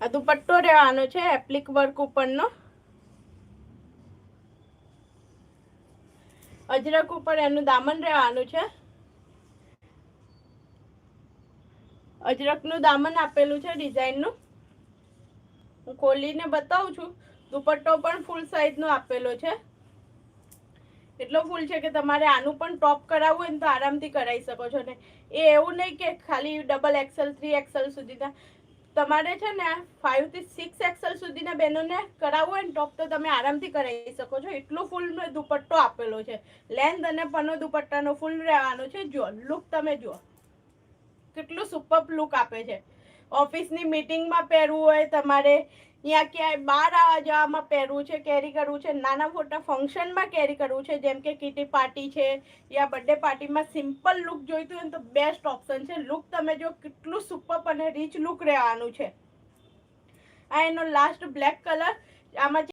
આ દુપટ્ટો રહેવાનો છે એપ્લિક વર્ક ઉપરનો, અજરક ઉપર એનું દામન રહેવાનું છે, અજરકનું દામન આપેલું છે ડિઝાઇનનું. હું ખોલીને બતાવું છું. દુપટ્ટો પણ ફૂલ સાઈઝનો આપેલો છે, એટલો ફૂલ છે કે તમારે આનું પણ ટોપ કરાવવું હોય ને તો આરામથી કરાવી શકો છો. ને એ એવું નહીં કે ખાલી ડબલ એક્સેલ 3XL સુધીના, તમારે છે ને 5 થી 6XL સુધીના બહેનોને કરાવવું હોય ને ટોપ તો તમે આરામથી કરાવી શકો છો. એટલું ફૂલ દુપટ્ટો આપેલો છે. લેન્થ અને પનો દુપટ્ટાનો ફૂલ રહેવાનો છે. જો લુક તમે જુઓ કેટલું સુપર લુક આપે છે. ઓફિસની મીટિંગમાં પહેરવું હોય, તમારે અહીંયા ક્યાંય બહાર આવવા જવામાં પહેરવું છે, કેરી કરવું છે, નાના મોટા ફંક્શનમાં કેરી કરવું છે, જેમ કે કિટી પાર્ટી છે યા બર્થડે પાર્ટીમાં સિમ્પલ લુક જોઈતું હોય ને તો બેસ્ટ ઓપ્શન છે. લુક તમે જો કેટલું સુપર અને રીચ લુક રહેવાનું છે. આ એનો લાસ્ટ બ્લેક કલર, આમાં